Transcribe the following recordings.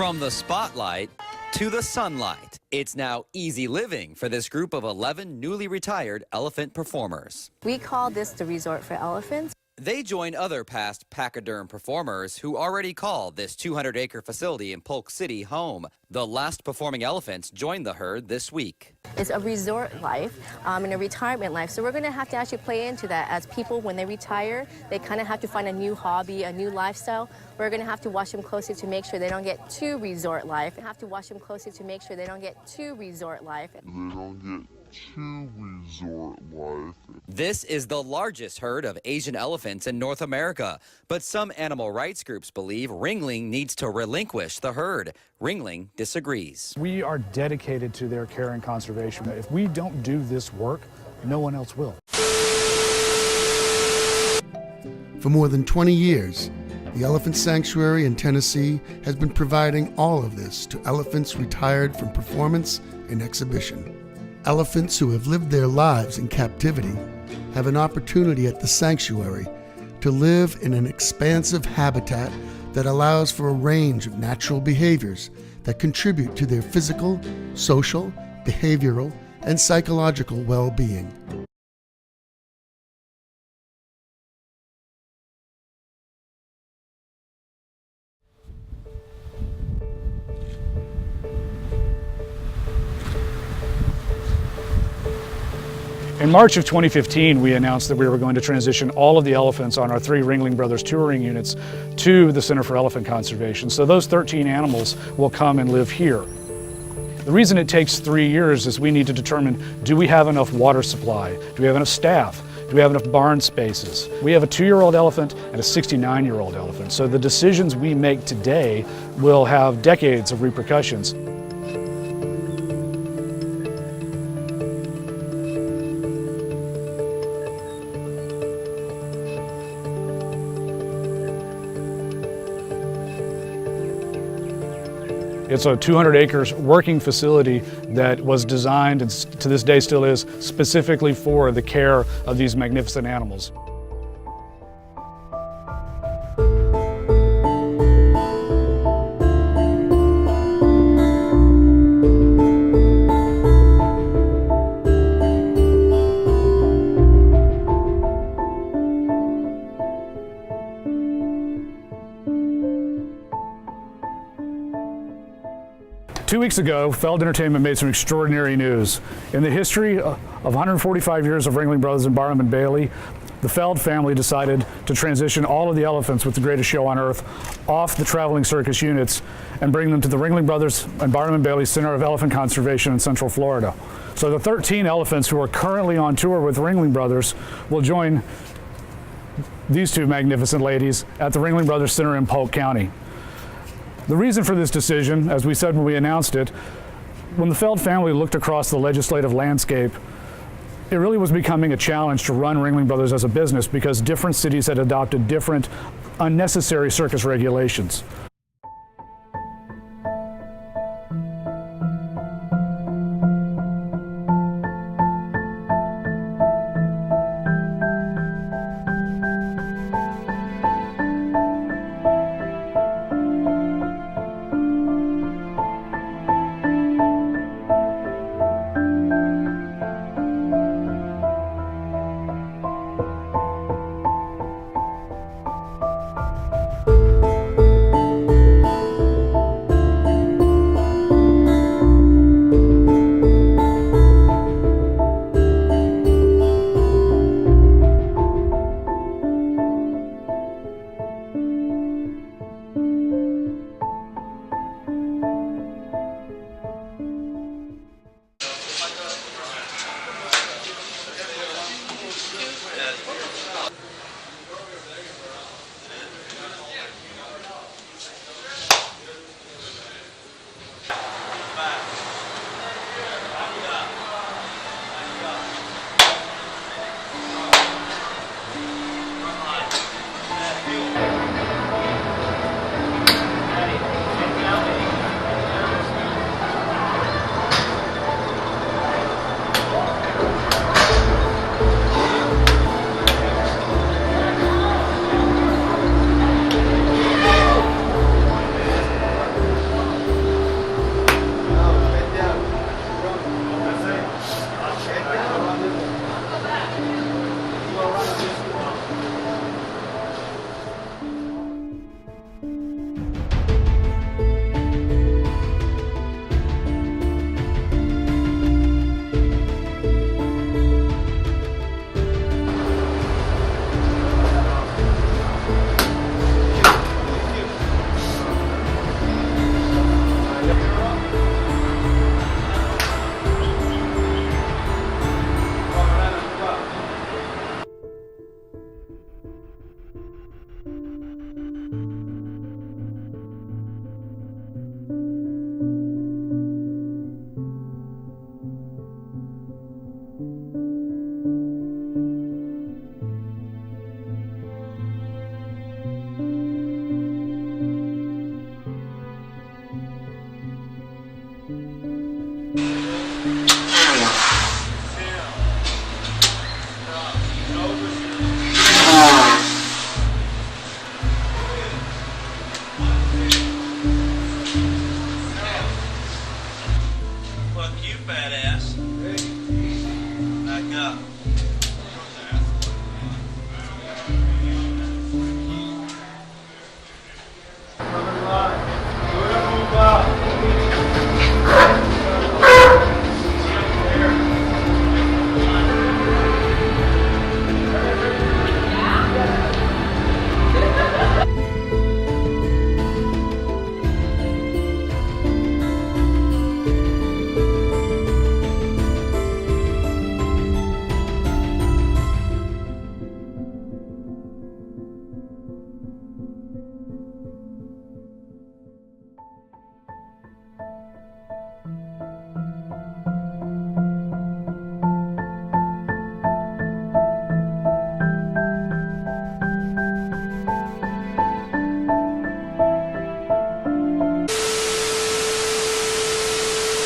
From the spotlight to the sunlight, it's now easy living for this group of 11 newly retired elephant performers. We call this the resort for elephants. They join other past pachyderm performers who already call this 200-acre facility in Polk City home. The last performing elephants joined the herd this week. It's a resort life and a retirement life, so we're going to have to actually play into that. As people, when they retire, they kind of have to find a new hobby, a new lifestyle. We're going to have to watch them closely to make sure they don't get too resort life. We have to watch them closely to make sure they don't get too resort life. This is the largest herd of Asian elephants in North America, but some animal rights groups believe Ringling needs to relinquish the herd. Ringling disagrees. We are dedicated to their care and conservation. If we don't do this work, no one else will. For more than 20 years, the Elephant Sanctuary in Tennessee has been providing all of this to elephants retired from performance and exhibition. Elephants who have lived their lives in captivity have an opportunity at the sanctuary to live in an expansive habitat that allows for a range of natural behaviors that contribute to their physical, social, behavioral, and psychological well-being. In March of 2015, we announced that we were going to transition all of the elephants on our 3 Ringling Brothers touring units to the Center for Elephant Conservation. So those 13 animals will come and live here. The reason it takes 3 years is we need to determine, do we have enough water supply? Do we have enough staff? Do we have enough barn spaces? We have a 2-year-old elephant and a 69-year-old elephant. So the decisions we make today will have decades of repercussions. It's a 200 acres working facility that was designed, and to this day still is, specifically for the care of these magnificent animals. Two weeks ago, Feld Entertainment made some extraordinary news. In the history of 145 years of Ringling Brothers and Barnum and Bailey, the Feld family decided to transition all of the elephants with the greatest show on earth off the traveling circus units and bring them to the Ringling Brothers and Barnum and Bailey Center of Elephant Conservation in Central Florida. So the 13 elephants who are currently on tour with Ringling Brothers will join these 2 magnificent ladies at the Ringling Brothers Center in Polk County. The reason for this decision, as we said when we announced it, when the Feld family looked across the legislative landscape, it really was becoming a challenge to run Ringling Brothers as a business because different cities had adopted different unnecessary circus regulations.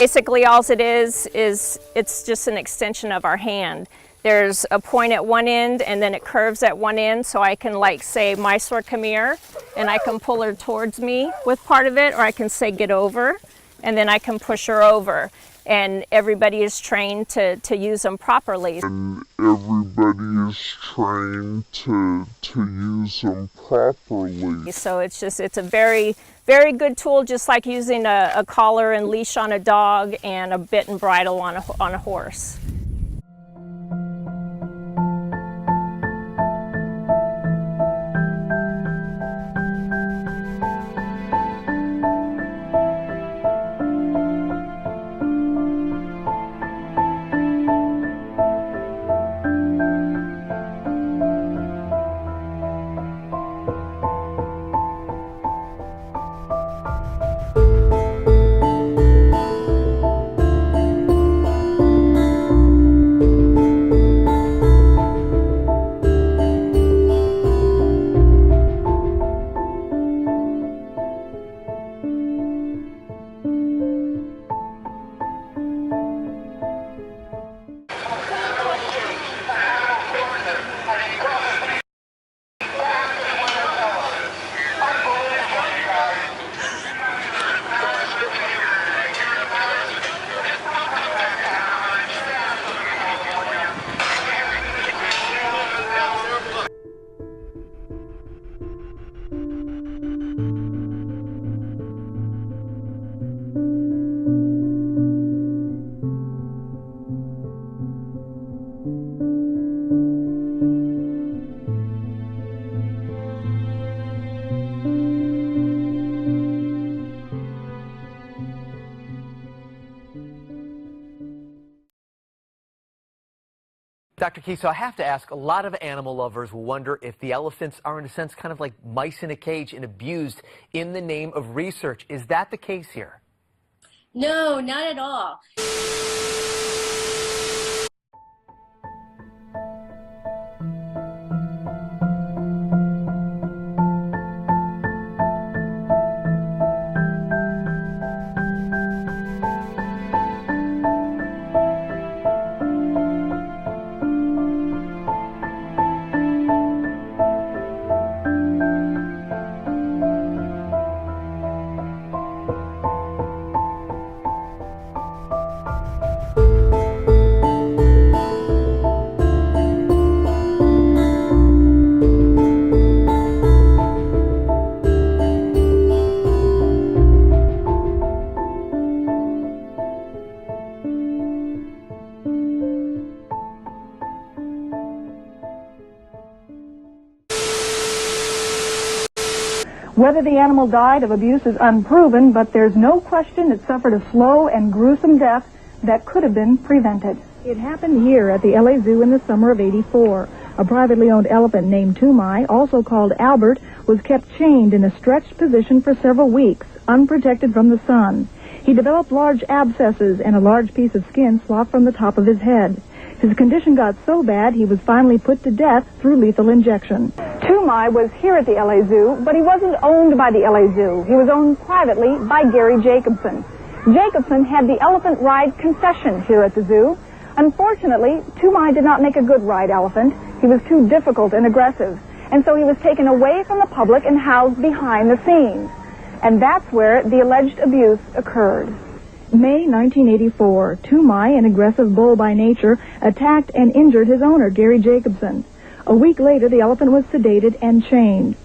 Basically all it is it's just an extension of our hand. There's a point at one end and then it curves at one end, so I can like say, Mysore, come here, and I can pull her towards me with part of it, or I can say, get over, and then I can push her over. And everybody is trained to use them properly. And everybody is trained to use them properly. So it's a very, very good tool, just like using a collar and leash on a dog and a bit and bridle on a horse. Dr. Key, so I have to ask, a lot of animal lovers will wonder if the elephants are, in a sense, kind of like mice in a cage and abused in the name of research. Is that the case here? No, not at all. Whether the animal died of abuse is unproven, but there's no question it suffered a slow and gruesome death that could have been prevented. It happened here at the LA Zoo in the summer of '84. A privately owned elephant named Tumai, also called Albert, was kept chained in a stretched position for several weeks, unprotected from the sun. He developed large abscesses and a large piece of skin sloughed from the top of his head. His condition got so bad he was finally put to death through lethal injection. Tumai was here at the LA Zoo, but he wasn't owned by the LA Zoo. He was owned privately by Gary Jacobson. Jacobson had the elephant ride concession here at the zoo. Unfortunately, Tumai did not make a good ride elephant. He was too difficult and aggressive, and so he was taken away from the public and housed behind the scenes. And that's where the alleged abuse occurred. May 1984, Tumai, an aggressive bull by nature, attacked and injured his owner, Gary Jacobson. A week later, the elephant was sedated and chained.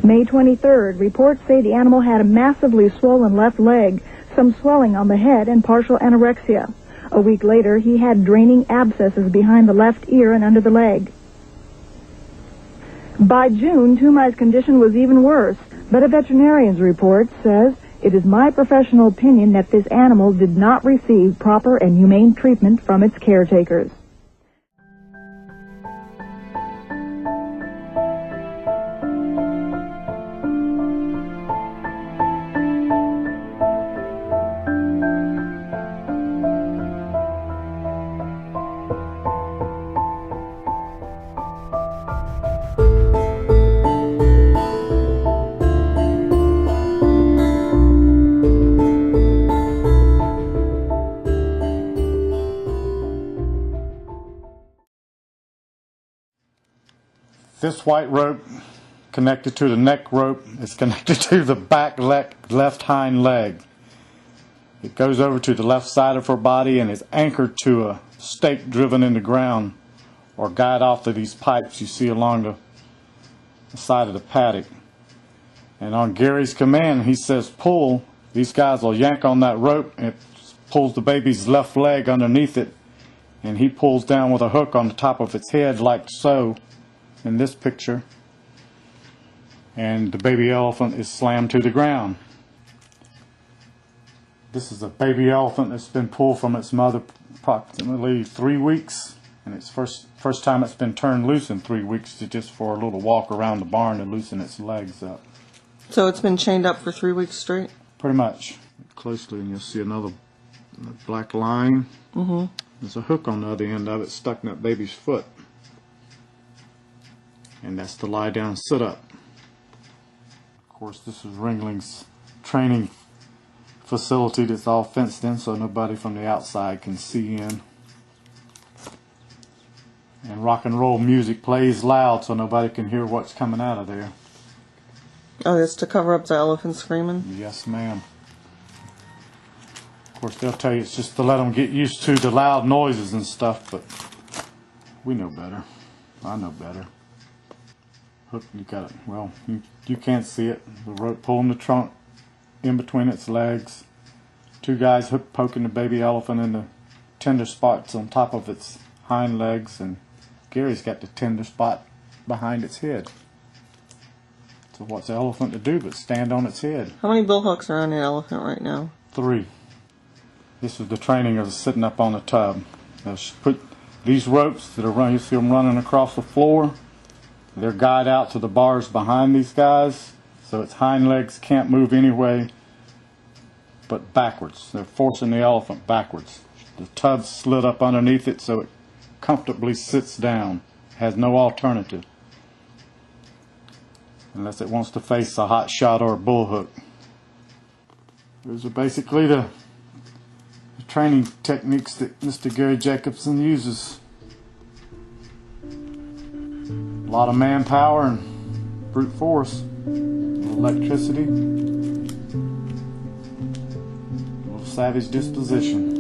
May 23rd, reports say the animal had a massively swollen left leg, some swelling on the head, and partial anorexia. A week later, he had draining abscesses behind the left ear and under the leg. By June, Tumai's condition was even worse, but a veterinarian's report says, "It is my professional opinion that this animal did not receive proper and humane treatment from its caretakers." This white rope connected to the neck rope is connected to the back left hind leg. It goes over to the left side of her body and is anchored to a stake driven in the ground or guide off to these pipes you see along the side of the paddock. And on Gary's command, he says pull, these guys will yank on that rope and it pulls the baby's left leg underneath it, and he pulls down with a hook on the top of its head like so in this picture, and the baby elephant is slammed to the ground. This is a baby elephant that's been pulled from its mother approximately 3 weeks, and it's first time it's been turned loose in 3 weeks, just for a little walk around the barn to loosen its legs up. So it's been chained up for 3 weeks straight? Pretty much. Closely, and you'll see another black line. There's a hook on the other end of it stuck in that baby's foot, and that's the lie down sit up. Of course, this is Ringling's training facility that's all fenced in so nobody from the outside can see in. And rock and roll music plays loud so nobody can hear what's coming out of there. Oh, that's to cover up the elephant screaming? Yes, ma'am. Of course, they'll tell you it's just to let them get used to the loud noises and stuff, but we know better. I know better. Hook, you got it. Well, you can't see it. The rope pulling the trunk in between its legs. 2 guys hook poking the baby elephant in the tender spots on top of its hind legs, and Gary's got the tender spot behind its head. So what's the elephant to do but stand on its head? How many bill hooks are on an elephant right now? 3. This is the training of sitting up on the tub. They'll put these ropes that are running, you see them running across the floor. They're guide out to the bars behind these guys, so its hind legs can't move any way but backwards. They're forcing the elephant backwards. The tub's slid up underneath it so it comfortably sits down. Has no alternative, unless it wants to face a hot shot or a bull hook. Those are basically the training techniques that Mr. Gary Jacobson uses. A lot of manpower and brute force, electricity, a little savage disposition.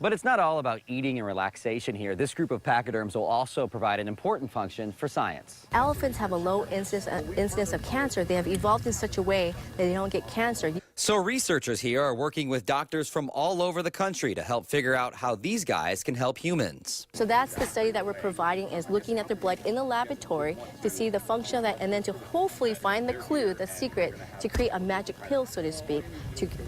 But it's not all about eating and relaxation here. This group of pachyderms will also provide an important function for science. Elephants have a low incidence of cancer. They have evolved in such a way that they don't get cancer. So researchers here are working with doctors from all over the country to help figure out how these guys can help humans. So that's the study that we're providing, is looking at their blood in the laboratory to see the function of that, and then to hopefully find the clue, the secret, to create a magic pill, so to speak,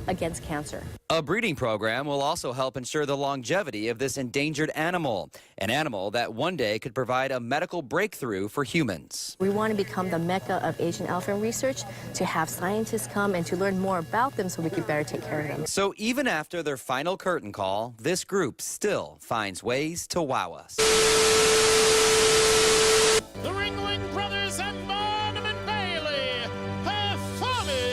against cancer. A breeding program will also help ensure the longevity of this endangered animal, an animal that one day could provide a medical breakthrough for humans. We want to become the mecca of Asian elephant research, to have scientists come and to learn more about them so we could better take care of them. So even after their final curtain call, this group still finds ways to wow us. The Ringling brothers and Barnum and Bailey performing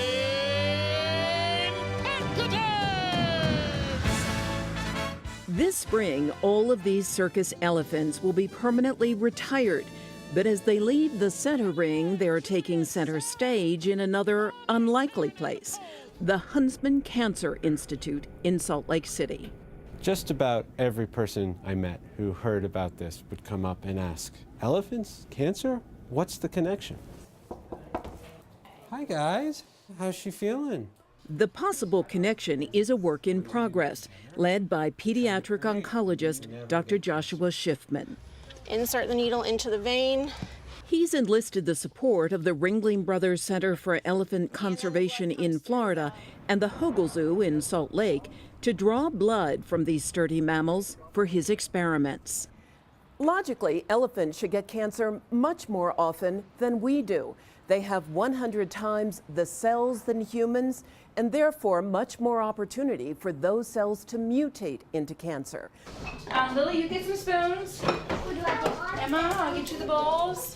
This spring, all of these circus elephants will be permanently retired. But as they leave the center ring, they're taking center stage in another unlikely place, the Huntsman Cancer Institute in Salt Lake City. Just about every person I met who heard about this would come up and ask, elephants? Cancer? What's the connection? Hi guys, how's she feeling? The possible connection is a work in progress, led by pediatric oncologist Dr. Joshua Schiffman. Insert the needle into the vein. He's enlisted the support of the Ringling Brothers Center for Elephant Conservation in Florida and the Hogle Zoo in Salt Lake to draw blood from these sturdy mammals for his experiments. Logically, elephants should get cancer much more often than we do. They have 100 times the cells than humans, and therefore much more opportunity for those cells to mutate into cancer. Lily, you get some spoons. Emma, I'll get you the bowls.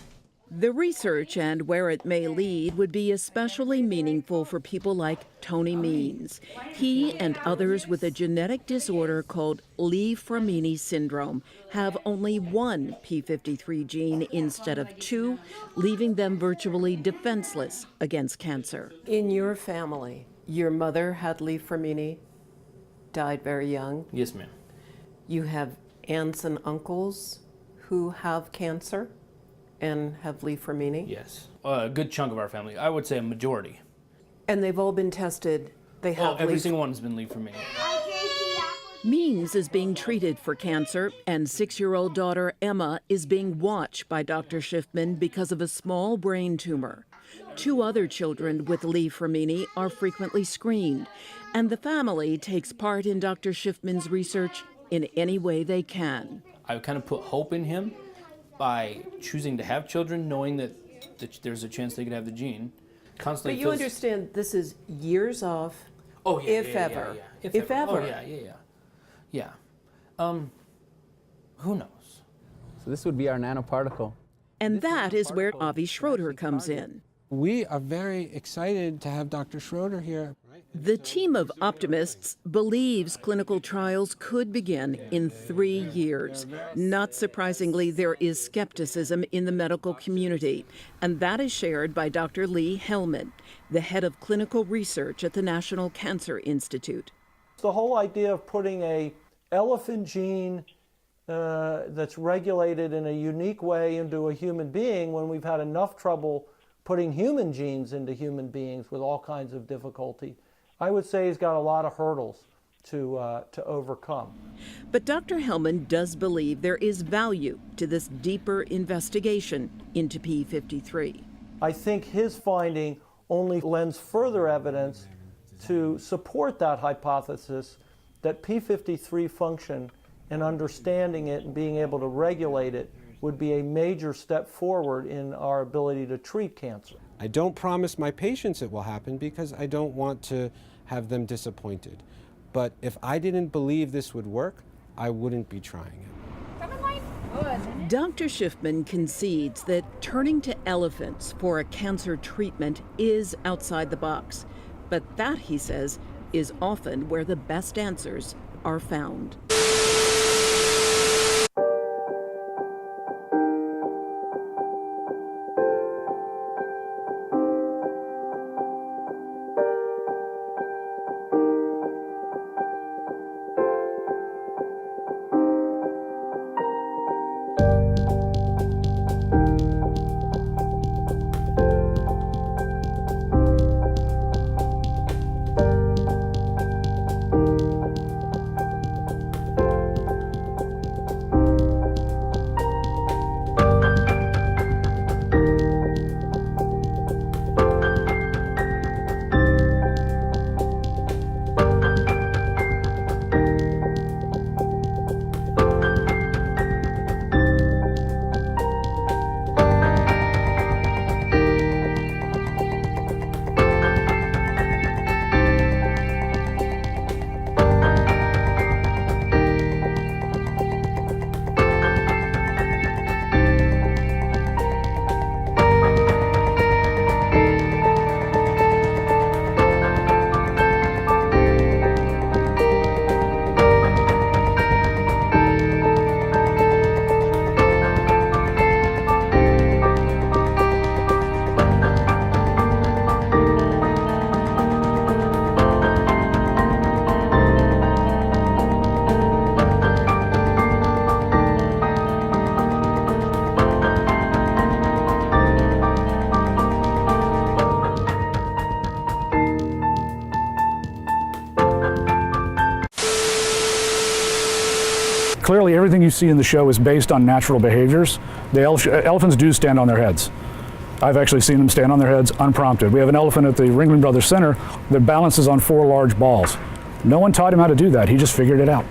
The research and where it may lead would be especially meaningful for people like Tony Means. He and others with a genetic disorder called Lee-Fraumeni syndrome have only one P53 gene instead of two, leaving them virtually defenseless against cancer. In your family, your mother had Lee-Fraumeni, died very young. Yes, ma'am. You have aunts and uncles who have cancer and have Lee-Fraumeni? Yes. A good chunk of our family. I would say a majority. And they've all been tested. They have every single one has been Lee-Fraumeni. Means is being treated for cancer, and 6-year-old daughter Emma is being watched by Dr. Schiffman because of a small brain tumor. 2 other children with Lee-Fraumeni are frequently screened, and the family takes part in Dr. Schiffman's research in any way they can. I kind of put hope in him by choosing to have children, knowing that there's a chance they could have the gene. Constantly but you understand this is years off, if ever. If ever. Oh, yeah. Who knows? So this would be our nanoparticle. And that is where Avi Schroeder comes in. We are very excited to have Dr. Schroeder here. The team of optimists believes clinical trials could begin in 3 years. Not surprisingly, there is skepticism in the medical community, and that is shared by Dr. Lee Hellman, the head of clinical research at the National Cancer Institute. The whole idea of putting a elephant gene that's regulated in a unique way into a human being when we've had enough trouble putting human genes into human beings with all kinds of difficulty, I would say he's got a lot of hurdles to overcome. But Dr. Hellman does believe there is value to this deeper investigation into P53. I think his finding only lends further evidence to support that hypothesis that P53 function and understanding it and being able to regulate it would be a major step forward in our ability to treat cancer. I don't promise my patients it will happen because I don't want to have them disappointed. But if I didn't believe this would work, I wouldn't be trying it. Dr. Schiffman concedes that turning to elephants for a cancer treatment is outside the box. But that, he says, is often where the best answers are found. Clearly, everything you see in the show is based on natural behaviors. The elephants do stand on their heads. I've actually seen them stand on their heads unprompted. We have an elephant at the Ringling Brothers Center that balances on 4 large balls. No one taught him how to do that. He just figured it out.